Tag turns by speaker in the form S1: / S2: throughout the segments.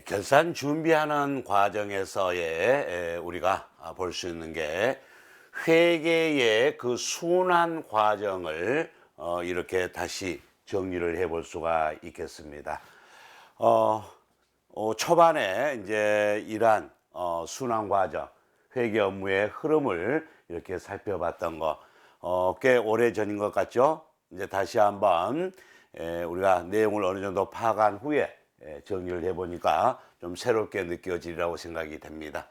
S1: 결산 준비하는 과정에서의 우리가 볼 수 있는 게 회계의 그 순환 과정을 이렇게 다시 정리를 해볼 수가 있겠습니다. 초반에 이제 이러한 순환 과정, 회계 업무의 흐름을 이렇게 살펴봤던 거, 꽤 오래 전인 것 같죠? 이제 다시 한번 우리가 내용을 어느 정도 파악한 후에 정리를 해보니까 좀 새롭게 느껴지리라고 생각이 됩니다.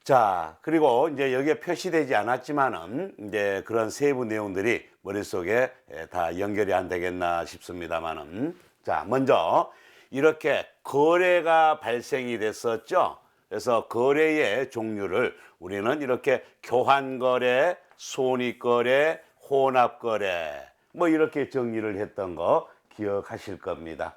S1: 자, 그리고 이제 여기에 표시되지 않았지만은 이제 그런 세부 내용들이 머릿속에 다 연결이 안 되겠나 싶습니다만은, 자, 먼저 이렇게 거래가 발생이 됐었죠. 그래서 거래의 종류를 우리는 이렇게 교환거래, 손익거래, 혼합거래 뭐 이렇게 정리를 했던 거 기억하실 겁니다.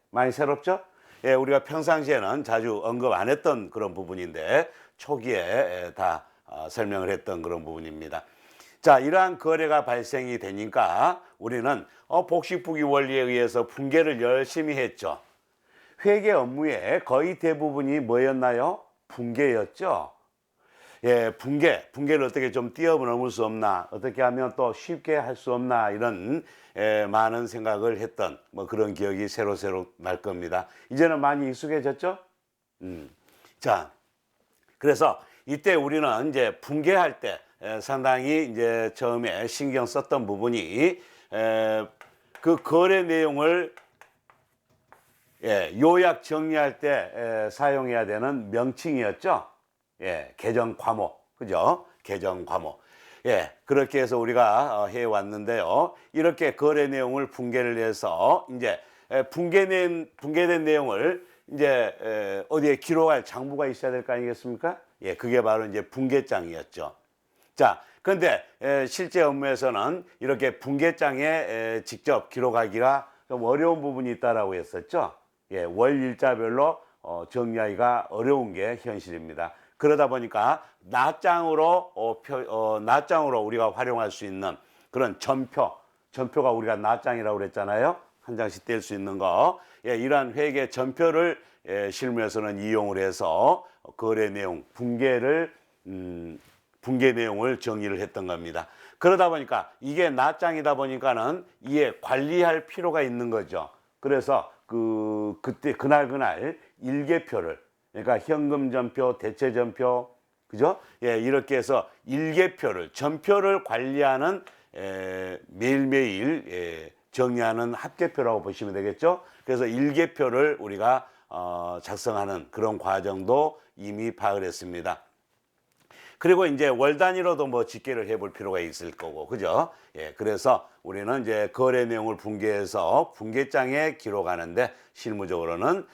S1: 많이 새롭죠? 우리가 평상시에는 자주 언급 안 했던 그런 부분인데 초기에 다 설명을 했던 그런 부분입니다. 자, 이러한 거래가 발생이 되니까 우리는 복식부기 원리에 의해서 분계를 열심히 했죠. 회계 업무의 거의 대부분이 뭐였나요? 분계였죠. 분계를 어떻게 좀 뛰어넘을 수 없나, 어떻게 하면 또 쉽게 할 수 없나, 이런 많은 생각을 했던 뭐 그런 기억이 새록새록 날 겁니다. 이제는 많이 익숙해졌죠? 자, 그래서 이때 우리는 이제 분계할 때 상당히 이제 처음에 신경 썼던 부분이 그 거래 내용을 요약 정리할 때 사용해야 되는 명칭이었죠. 계정 과목, 그죠? 계정 과목. 그렇게 해서 우리가 해왔는데요. 이렇게 거래 내용을 분계를 해서 이제 분계된 내용을 이제 어디에 기록할 장부가 있어야 될 거 아니겠습니까? 그게 바로 이제 분계장이었죠. 자, 그런데 실제 업무에서는 이렇게 분계장에 직접 기록하기가 좀 어려운 부분이 있다라고 했었죠. 월일자별로 정리하기가 어려운 게 현실입니다. 그러다 보니까 낱장으로 우리가 활용할 수 있는 그런 전표가 우리가 낱장이라고 그랬잖아요. 한 장씩 뗄 수 있는 거. 이러한 회계 전표를 실무에서는 이용을 해서 거래 내용, 분계 내용을 정리를 했던 겁니다. 그러다 보니까 이게 낱장이다 보니까는 이에 관리할 필요가 있는 거죠. 그래서 그때 그날 일계표를, 그러니까 현금 전표, 대체 전표, 그죠? 이렇게 해서 일계표를, 전표를 관리하는 매일매일 정리하는 합계표라고 보시면 되겠죠? 그래서 일계표를 우리가 작성하는 그런 과정도 이미 파악을 했습니다. 그리고 이제 월 단위로도 뭐 집계를 해볼 필요가 있을 거고, 그죠? 그래서 우리는 이제 거래 내용을 분계해서 분계장에 기록하는데 실무적으로는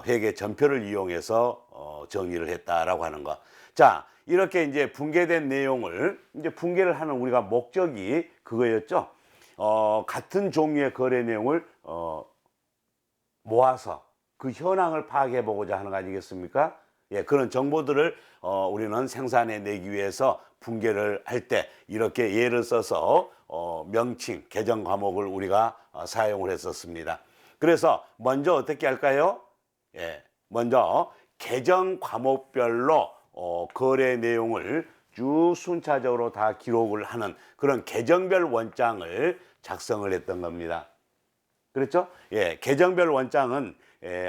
S1: 회계 전표를 이용해서 정리를 했다라고 하는 거. 자, 이렇게 이제 분계된 내용을 이제 분계를 하는 우리가 목적이 그거였죠. 같은 종류의 거래 내용을 모아서 그 현황을 파악해 보고자 하는 거 아니겠습니까? 그런 정보들을 우리는 생산해 내기 위해서 분계를 할 때 이렇게 예를 써서 명칭, 계정 과목을 우리가 사용을 했었습니다. 그래서 먼저 어떻게 할까요? 먼저 계정 과목별로 거래 내용을 쭉 순차적으로 다 기록을 하는 그런 계정별 원장을 작성을 했던 겁니다. 그렇죠? 계정별 원장은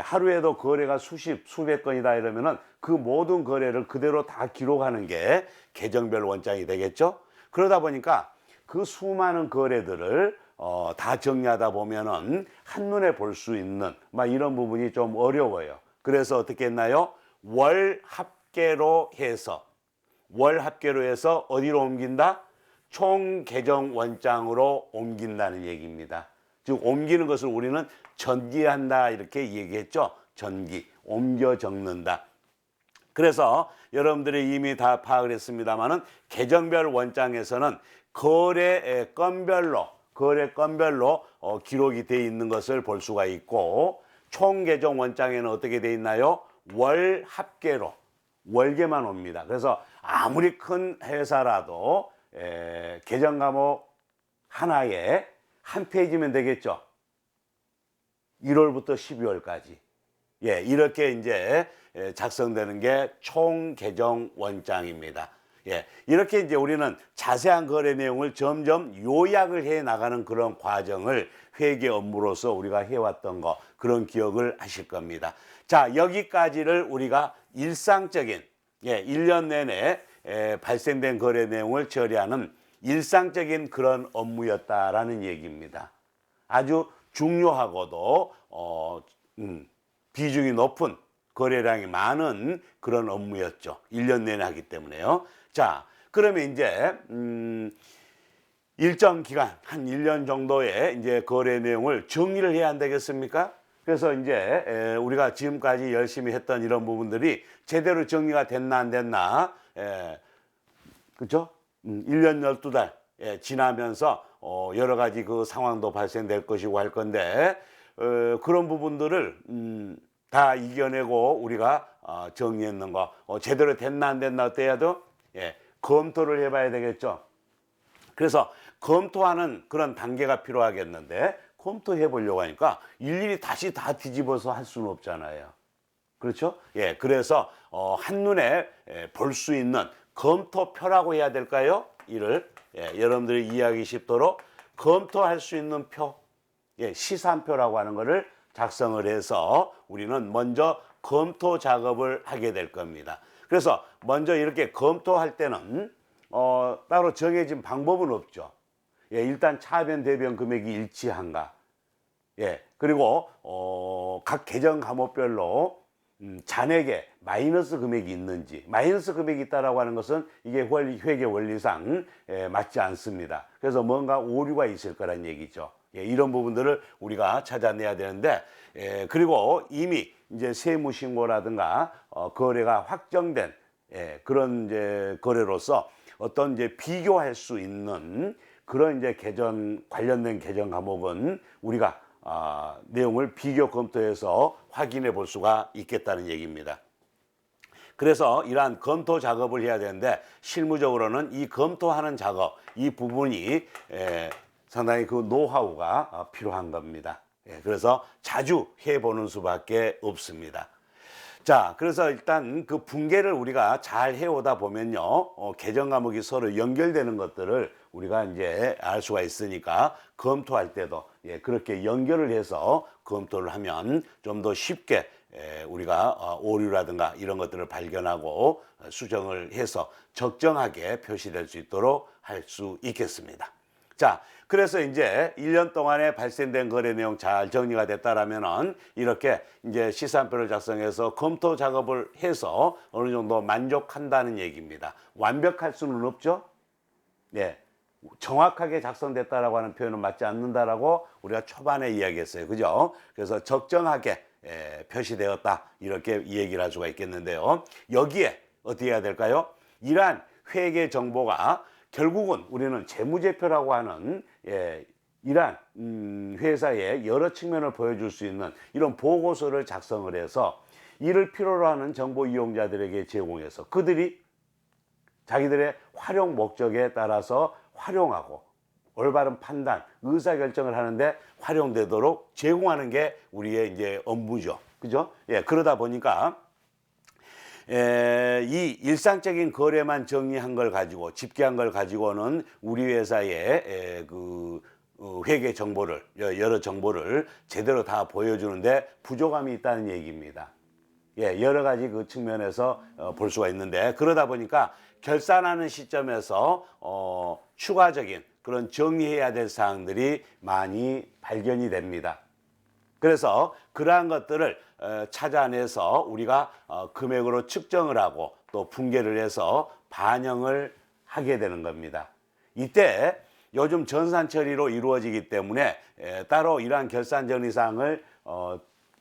S1: 하루에도 거래가 수백 건이다 이러면은 그 모든 거래를 그대로 다 기록하는 게 계정별 원장이 되겠죠? 그러다 보니까 그 수많은 거래들을 다 정리하다 보면은 한눈에 볼 수 있는 막 이런 부분이 좀 어려워요. 그래서 어떻게 했나요? 월 합계로 해서 어디로 옮긴다? 총 계정 원장으로 옮긴다는 얘기입니다. 즉 옮기는 것을 우리는 전기한다 이렇게 얘기했죠. 전기, 옮겨 적는다. 그래서 여러분들이 이미 다 파악을 했습니다만은 계정별 원장에서는 거래 건별로 기록이 되어 있는 것을 볼 수가 있고, 총 계정 원장에는 어떻게 되어 있나요? 월 합계로 월계만 옵니다. 그래서 아무리 큰 회사라도 계정 과목 하나에 한 페이지면 되겠죠. 1월부터 12월까지. 예, 이렇게 이제 작성되는 게 총개정원장입니다. 예, 이렇게 이제 우리는 자세한 거래 내용을 점점 요약을 해 나가는 그런 과정을 회계 업무로서 우리가 해왔던 거, 그런 기억을 하실 겁니다. 자, 여기까지를 우리가 일상적인, 예, 1년 내내 발생된 거래 내용을 처리하는 일상적인 그런 업무였다라는 얘기입니다. 아주 중요하고도 비중이 높은, 거래량이 많은 그런 업무였죠. 1년 내내 하기 때문에요. 자, 그러면 이제 일정 기간, 한 1년 정도의 이제 거래 내용을 정리를 해야 안 되겠습니까? 그래서 이제 우리가 지금까지 열심히 했던 이런 부분들이 제대로 정리가 됐나 안 됐나, 그죠? 1년 12달 지나면서 여러 가지 그 상황도 발생될 것이고 할 건데, 그런 부분들을 다 이겨내고 우리가 정리했는 거, 제대로 됐나 안 됐나 어때야도 검토를 해봐야 되겠죠. 그래서 검토하는 그런 단계가 필요하겠는데, 검토해 보려고 하니까 일일이 다시 다 뒤집어서 할 수는 없잖아요. 그렇죠? 예, 그래서 한눈에 볼 수 있는 검토표라고 해야 될까요? 이를 여러분들이 이해하기 쉽도록 검토할 수 있는 표, 시산표라고 하는 것을 작성을 해서 우리는 먼저 검토 작업을 하게 될 겁니다. 그래서 먼저 이렇게 검토할 때는 따로 정해진 방법은 없죠. 일단 차변 대변 금액이 일치한가, 그리고 각 계정 과목별로 잔액에 마이너스 금액이 있는지, 마이너스 금액이 있다라고 하는 것은 이게 회계 원리상 맞지 않습니다. 그래서 뭔가 오류가 있을 거란 얘기죠. 이런 부분들을 우리가 찾아내야 되는데, 그리고 이미 이제 세무신고라든가 거래가 확정된 그런 이제 거래로서 어떤 이제 비교할 수 있는 그런 이제 관련된 계정 과목은 우리가 내용을 비교 검토해서 확인해 볼 수가 있겠다는 얘기입니다. 그래서 이러한 검토 작업을 해야 되는데, 실무적으로는 이 검토하는 작업, 이 부분이 상당히 그 노하우가 필요한 겁니다. 그래서 자주 해보는 수밖에 없습니다. 자, 그래서 일단 그 분계를 우리가 잘 해오다 보면요, 계정 과목이 서로 연결되는 것들을 우리가 이제 알 수가 있으니까 검토할 때도 그렇게 연결을 해서 검토를 하면 좀 더 쉽게 우리가 오류라든가 이런 것들을 발견하고 수정을 해서 적정하게 표시될 수 있도록 할 수 있겠습니다. 자, 그래서 이제 1년 동안에 발생된 거래 내용 잘 정리가 됐다라면은 이렇게 이제 시산표를 작성해서 검토 작업을 해서 어느 정도 만족한다는 얘기입니다. 완벽할 수는 없죠. 정확하게 작성됐다라고 하는 표현은 맞지 않는다라고 우리가 초반에 이야기했어요. 그죠? 그래서 적정하게 표시되었다, 이렇게 얘기를 할 수가 있겠는데요. 여기에 어떻게 해야 될까요? 이러한 회계 정보가 결국은 우리는 재무제표라고 하는 이러한 회사의 여러 측면을 보여줄 수 있는 이런 보고서를 작성을 해서 이를 필요로 하는 정보 이용자들에게 제공해서 그들이 자기들의 활용 목적에 따라서 활용하고 올바른 판단, 의사결정을 하는데 활용되도록 제공하는 게 우리의 이제 업무죠. 그죠? 그러다 보니까 이 일상적인 거래만 정리한 걸 가지고, 집계한 걸 가지고는 우리 회사의 그 회계 정보를, 여러 정보를 제대로 다 보여주는데 부족함이 있다는 얘기입니다. 여러 가지 그 측면에서 볼 수가 있는데, 그러다 보니까 결산하는 시점에서 추가적인 그런 정리해야 될 사항들이 많이 발견이 됩니다. 그래서 그러한 것들을 찾아내서 우리가 금액으로 측정을 하고 또 분계를 해서 반영을 하게 되는 겁니다. 이때 요즘 전산 처리로 이루어지기 때문에 따로 이러한 결산 정리 사항을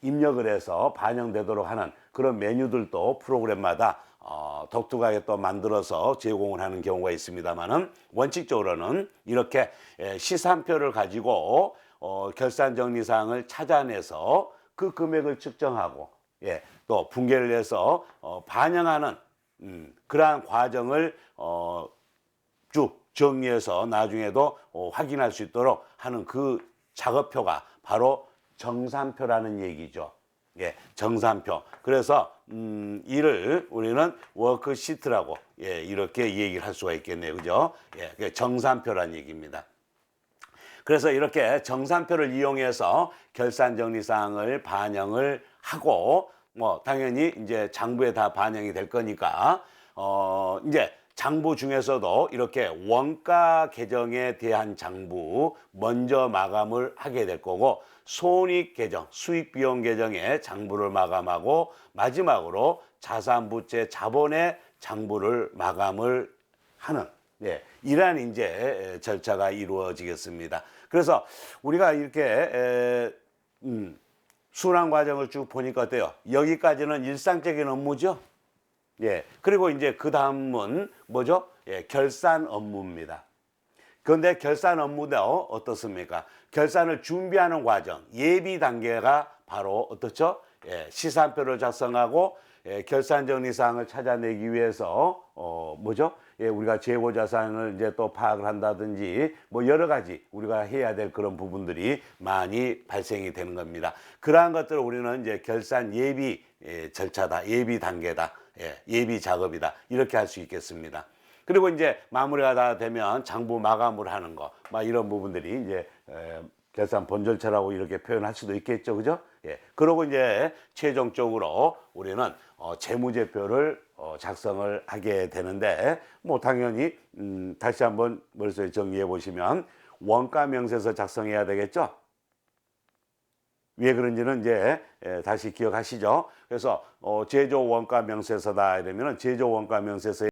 S1: 입력을 해서 반영되도록 하는 그런 메뉴들도 프로그램마다 독특하게 또 만들어서 제공을 하는 경우가 있습니다만은, 원칙적으로는 이렇게 시산표를 가지고 결산 정리 사항을 찾아내서 그 금액을 측정하고 또 분계를 해서 반영하는 그러한 과정을 쭉 정리해서 나중에도 확인할 수 있도록 하는 그 작업표가 바로 정산표라는 얘기죠. 예, 정산표. 그래서 이를 우리는 워크시트라고 예, 이렇게 얘기를 할 수가 있겠네요. 그죠? 예, 정산표란 얘기입니다. 그래서 이렇게 정산표를 이용해서 결산정리사항을 반영을 하고 뭐 당연히 이제 장부에 다 반영이 될 거니까 이제 장부 중에서도 이렇게 원가 계정에 대한 장부 먼저 마감을 하게 될 거고 손익 계정, 수익 비용 계정에 장부를 마감하고 마지막으로 자산부채 자본의 장부를 마감을 하는 예, 이러한 이제 절차가 이루어지겠습니다. 그래서 우리가 이렇게 순환 과정을 쭉 보니까 어때요? 여기까지는 일상적인 업무죠. 예. 그리고 이제 그 다음은 뭐죠? 예, 결산 업무입니다. 그런데 결산 업무도 어떻습니까? 결산을 준비하는 과정, 예비 단계가 바로 어떻죠? 예, 시산표를 작성하고 예, 결산 정리 사항을 찾아내기 위해서 뭐죠? 예, 우리가 재고 자산을 이제 또 파악을 한다든지 뭐 여러 가지 우리가 해야 될 그런 부분들이 많이 발생이 되는 겁니다. 그러한 것들을 우리는 이제 결산 예비 절차다, 예비 단계다, 예, 예비 작업이다 이렇게 할 수 있겠습니다. 그리고 이제 마무리가 다 되면 장부 마감을 하는 거, 막 이런 부분들이 이제 결산 본절차라고 이렇게 표현할 수도 있겠죠, 그죠? 예. 그러고 이제 최종적으로 우리는 재무제표를 작성을 하게 되는데, 뭐 당연히 다시 한번 머릿속에 정리해 보시면 원가 명세서 작성해야 되겠죠. 왜 그런지는 이제 다시 기억하시죠. 그래서 제조 원가 명세서다 이러면은 제조 원가 명세서